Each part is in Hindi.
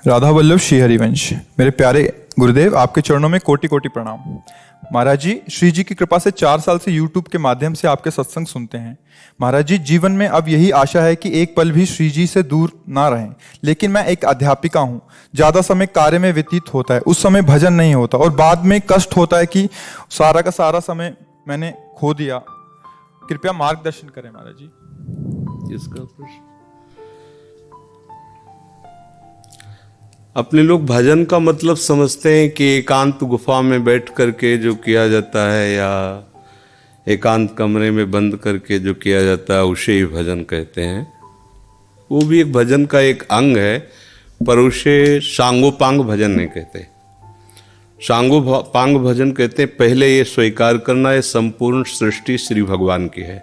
राधा वल्लभ श्री हरिवंश। मेरे प्यारे गुरुदेव, आपके चरणों में कोटि कोटि प्रणाम। महाराज जी, श्री जी की कृपा से 4 साल से YouTube के माध्यम से आपके सत्संग सुनते हैं। महाराज जी, जीवन में अब यही आशा है कि एक पल भी श्री जी से दूर ना रहें। लेकिन मैं एक अध्यापिका हूँ, ज़्यादा समय कार्य में व्यतीत होता है, उस समय भजन नहीं होता और बाद में कष्ट होता है कि सारा का सारा समय मैंने खो दिया। कृपया मार्गदर्शन करें महाराज जी। इसका प्रश्न, अपने लोग भजन का मतलब समझते हैं कि एकांत गुफा में बैठ करके जो किया जाता है या एकांत कमरे में बंद करके जो किया जाता है उसे ही भजन कहते हैं। वो भी एक भजन का एक अंग है, पर उसे सांगोपांग भजन नहीं कहते। सांगोपांग भजन कहते हैं पहले ये स्वीकार करना है संपूर्ण सृष्टि श्री भगवान की है,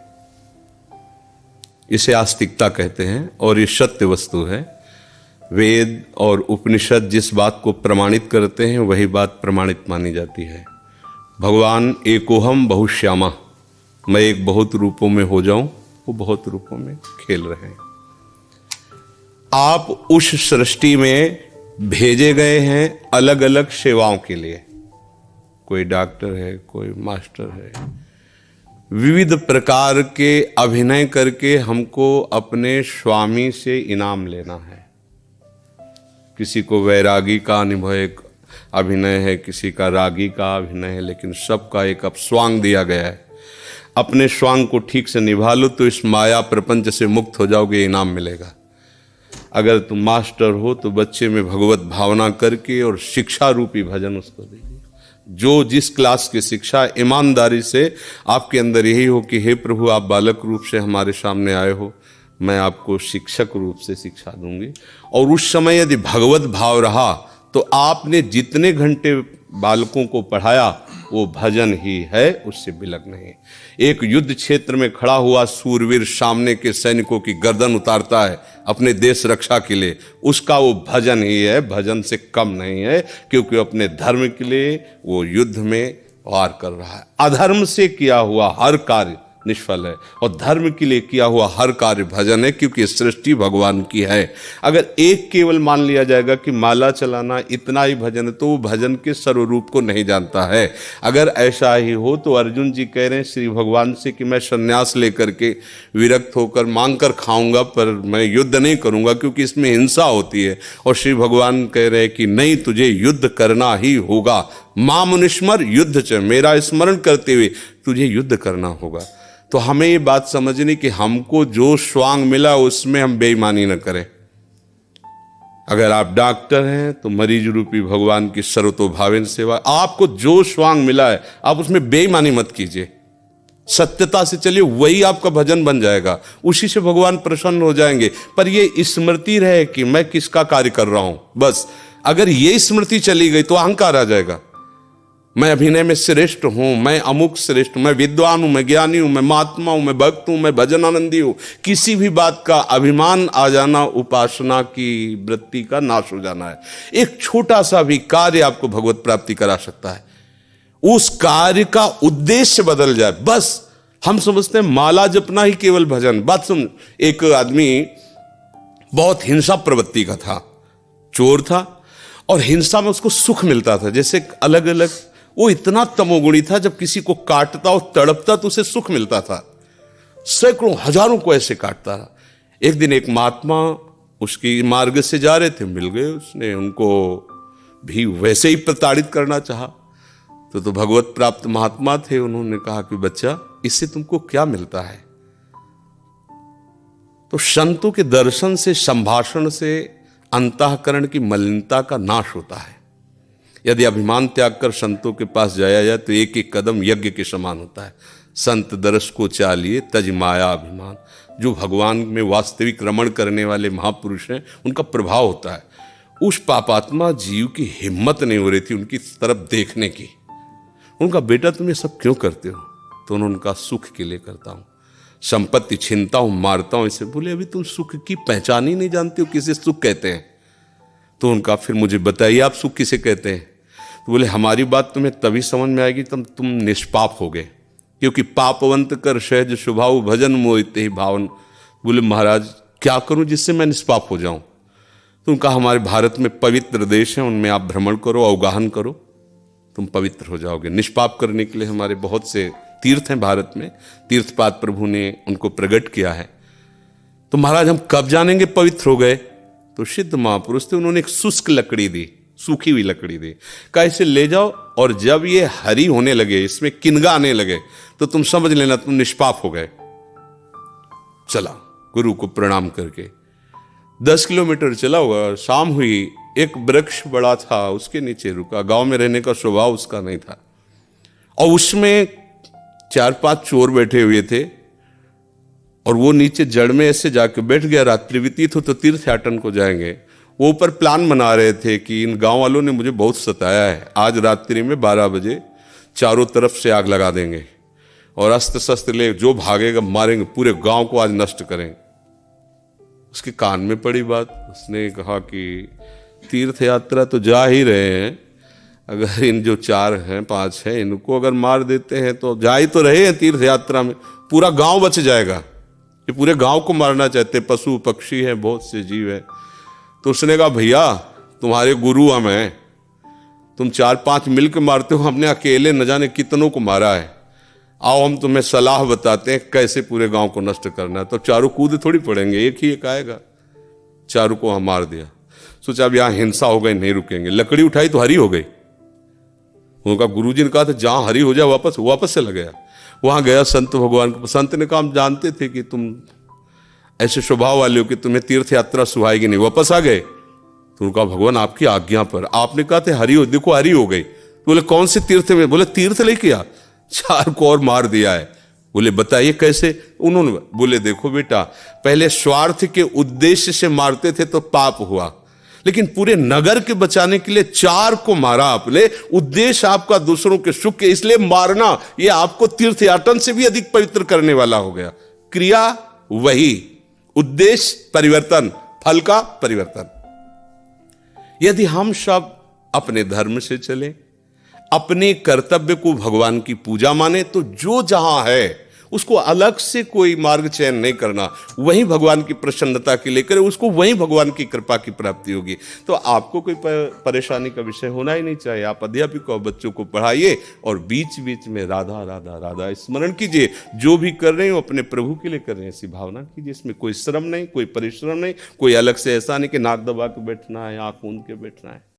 इसे आस्तिकता कहते हैं और ये सत्य वस्तु है। वेद और उपनिषद जिस बात को प्रमाणित करते हैं वही बात प्रमाणित मानी जाती है। भगवान एकोहम बहुश्यामा, मैं एक बहुत रूपों में हो जाऊं, वो बहुत रूपों में खेल रहे हैं। आप उस सृष्टि में भेजे गए हैं अलग अलग सेवाओं के लिए। कोई डॉक्टर है, कोई मास्टर है, विविध प्रकार के अभिनय करके हमको अपने स्वामी से इनाम लेना है। किसी को वैरागी का अनुभव एक अभिनय है, किसी का रागी का अभिनय है, लेकिन सबका एक अपस्वांग दिया गया है। अपने स्वांग को ठीक से निभा लो तो इस माया प्रपंच से मुक्त हो जाओगे, इनाम मिलेगा। अगर तुम मास्टर हो तो बच्चे में भगवत भावना करके और शिक्षा रूपी भजन उसको दीजिए। जो जिस क्लास की शिक्षा, ईमानदारी से आपके अंदर यही हो कि हे प्रभु, आप बालक रूप से हमारे सामने आए हो, मैं आपको शिक्षक रूप से शिक्षा दूंगी। और उस समय यदि भगवत भाव रहा तो आपने जितने घंटे बालकों को पढ़ाया वो भजन ही है, उससे बिलक नहीं। एक युद्ध क्षेत्र में खड़ा हुआ सूरवीर सामने के सैनिकों की गर्दन उतारता है अपने देश रक्षा के लिए, उसका वो भजन ही है, भजन से कम नहीं है, क्योंकि अपने धर्म के लिए वो युद्ध में वार कर रहा है। अधर्म से किया हुआ हर कार्य निष्फल है और धर्म के लिए किया हुआ हर कार्य भजन है, क्योंकि सृष्टि भगवान की है। अगर एक केवल मान लिया जाएगा कि माला चलाना इतना ही भजन है तो वो भजन के सर्वरूप को नहीं जानता है। अगर ऐसा ही हो तो अर्जुन जी कह रहे हैं श्री भगवान से कि मैं संन्यास लेकर के विरक्त होकर मांग कर खाऊंगा, पर मैं युद्ध नहीं करूंगा क्योंकि इसमें हिंसा होती है। और श्री भगवान कह रहे हैं कि नहीं, तुझे युद्ध करना ही होगा। मामुनिस्मर युद्ध च, मेरा स्मरण करते हुए तुझे युद्ध करना होगा। तो हमें ये बात समझनी कि हमको जो स्वांग मिला उसमें हम बेईमानी न करें। अगर आप डॉक्टर हैं तो मरीज रूपी भगवान की सर्वतोभावेन सेवा। आपको जो स्वांग मिला है आप उसमें बेईमानी मत कीजिए, सत्यता से चलिए, वही आपका भजन बन जाएगा, उसी से भगवान प्रसन्न हो जाएंगे। पर ये स्मृति रहे कि मैं किसका कार्य कर रहा हूं, बस अगर ये स्मृति चली गई तो अहंकार आ जाएगा। मैं अभिनय में श्रेष्ठ हूं, मैं अमुक श्रेष्ठ, मैं विद्वान हूं, मैं ज्ञानी हूं, मैं महात्मा हूं, मैं भक्त हूं, मैं भजन आनंदी हूं। किसी भी बात का अभिमान आ जाना उपासना की वृत्ति का नाश हो जाना है। एक छोटा सा भी कार्य आपको भगवत प्राप्ति करा सकता है, उस कार्य का उद्देश्य बदल जाए। बस हम समझते हैं माला जपना ही केवल भजन। बात सुन, एक आदमी बहुत हिंसा प्रवृत्ति का था, चोर था, और हिंसा में उसको सुख मिलता था। जैसे अलग अलग, वो इतना तमोगुणी था, जब किसी को काटता और तड़पता तो उसे सुख मिलता था। सैकड़ों हजारों को ऐसे काटता था। एक दिन एक महात्मा उसकी मार्ग से जा रहे थे, मिल गए, उसने उनको भी वैसे ही प्रताड़ित करना चाहा। तो भगवत प्राप्त महात्मा थे, उन्होंने कहा कि बच्चा, इससे तुमको क्या मिलता है? तो संतों के दर्शन से, संभाषण से अंतःकरण की मलिनता का नाश होता है। यदि अभिमान त्याग कर संतों के पास जाया जाए तो एक एक कदम यज्ञ के समान होता है। संत दरस को चालिए तज माया अभिमान। जो भगवान में वास्तविक रमण करने वाले महापुरुष हैं, उनका प्रभाव होता है। उस पापात्मा जीव की हिम्मत नहीं हो रही थी उनकी तरफ देखने की। उनका, बेटा तुम ये सब क्यों करते हो? तो उन्होंने कहा, सुख के लिए करता हूँ, संपत्ति छीनता हूँ, मारता हूँ। इसे बोले, अभी तुम सुख की पहचान ही नहीं जानते हो, किसे सुख कहते हैं? तो उनका, फिर मुझे बताइए आप सुख किसे कहते हैं? तो बोले, हमारी बात तुम्हें तभी समझ में आएगी तब तुम निष्पाप हो गए, क्योंकि पापवंत कर सहज स्वभाव भजन मोहिते ही भावन। बोले, महाराज क्या करूं जिससे मैं निष्पाप हो जाऊं? तो उनका हमारे भारत में पवित्र देश है, उनमें आप भ्रमण करो, अवगाहन करो, तुम पवित्र हो जाओगे। निष्पाप करने के लिए हमारे बहुत से तीर्थ हैं भारत में, तीर्थपाद प्रभु ने उनको प्रकट किया है। तो महाराज हम कब जानेंगे पवित्र हो गए? तो सिद्ध महापुरुष थे, उन्होंने एक शुष्क लकड़ी दी, सूखी हुई लकड़ी दी, कहा इसे ले जाओ और जब ये हरी होने लगे, इसमें किनगा आने लगे, तो तुम समझ लेना तुम निष्पाप हो गए। चला गुरु को प्रणाम करके 10 किलोमीटर चला होगा, शाम हुई, एक वृक्ष बड़ा था, उसके नीचे रुका। गांव में रहने का स्वभाव उसका नहीं था, और उसमें 4-5 चोर बैठे हुए थे, और वो नीचे जड़ में ऐसे जाके बैठ गया। रात्रि व्यतीत हो तो तीर्थयाटन को जाएंगे। वो ऊपर प्लान बना रहे थे कि इन गांव वालों ने मुझे बहुत सताया है, आज रात्रि में 12 बजे चारों तरफ से आग लगा देंगे और अस्त्र शस्त्र ले जो भागेगा मारेंगे, पूरे गांव को आज नष्ट करेंगे। उसके कान में पड़ी बात, उसने कहा कि तीर्थ यात्रा तो जा ही रहे हैं, अगर इन जो 4 हैं 5 हैं इनको अगर मार देते हैं तो जा ही तो रहे हैं तीर्थ यात्रा में, पूरा गांव बच जाएगा। ये पूरे गांव को मारना चाहते, पशु पक्षी हैं, बहुत से जीव हैं। तो उसने कहा भैया तुम्हारे गुरु हम हैं, तुम 4-5 मिलकर मारते हो, हमने अकेले न जाने कितनों को मारा है, आओ हम तुम्हें सलाह बताते हैं कैसे पूरे गांव को नष्ट करना है। तो चारों कूद थोड़ी पड़ेंगे, एक ही एक आएगा। चारों को हम मार दिया। सोचा अब यहाँ हिंसा हो गई, नहीं रुकेंगे। लकड़ी उठाई तो हरी हो गई। उनका गुरुजी ने कहा था जहां हरी हो जाए वापस चला गया। वहां गया संत भगवान को, संत ने कहा हम जानते थे कि तुम ऐसे स्वभाव वाले हो कि तुम्हें तीर्थ यात्रा सुहाएगी नहीं, वापस आ गए। तो उनका भगवान आपकी आज्ञा पर, आपने कहा था हरी हो, देखो हरी हो गई। तो बोले कौन से तीर्थ में? बोले तीर्थ लेके आ, 4 को और मार दिया है। बोले बताइए कैसे? उन्होंने बोले देखो बेटा, पहले स्वार्थ के उद्देश्य से मारते थे तो पाप हुआ, लेकिन पूरे नगर के बचाने के लिए 4 को मारा आपने, उद्देश्य आपका दूसरों के सुख के, इसलिए मारना ये आपको तीर्थयाटन से भी अधिक पवित्र करने वाला हो गया। क्रिया वही, उद्देश्य परिवर्तन, फल का परिवर्तन। यदि हम सब अपने धर्म से चले, अपने कर्तव्य को भगवान की पूजा माने, तो जो जहां है उसको अलग से कोई मार्ग चयन नहीं करना, वहीं भगवान की प्रसन्नता के लिए करे, उसको वहीं भगवान की कृपा की प्राप्ति होगी। तो आपको कोई परेशानी का विषय होना ही नहीं चाहिए। आप अध्यापक और बच्चों को पढ़ाइए और बीच बीच में राधा राधा राधा स्मरण कीजिए। जो भी कर रहे हो अपने प्रभु के लिए कर रहे हैं, ऐसी भावना कीजिए। इसमें कोई श्रम नहीं, कोई परिश्रम नहीं, कोई अलग से ऐसा नहीं कि नाक दबा के बैठना है, आंख मूंद के बैठना है।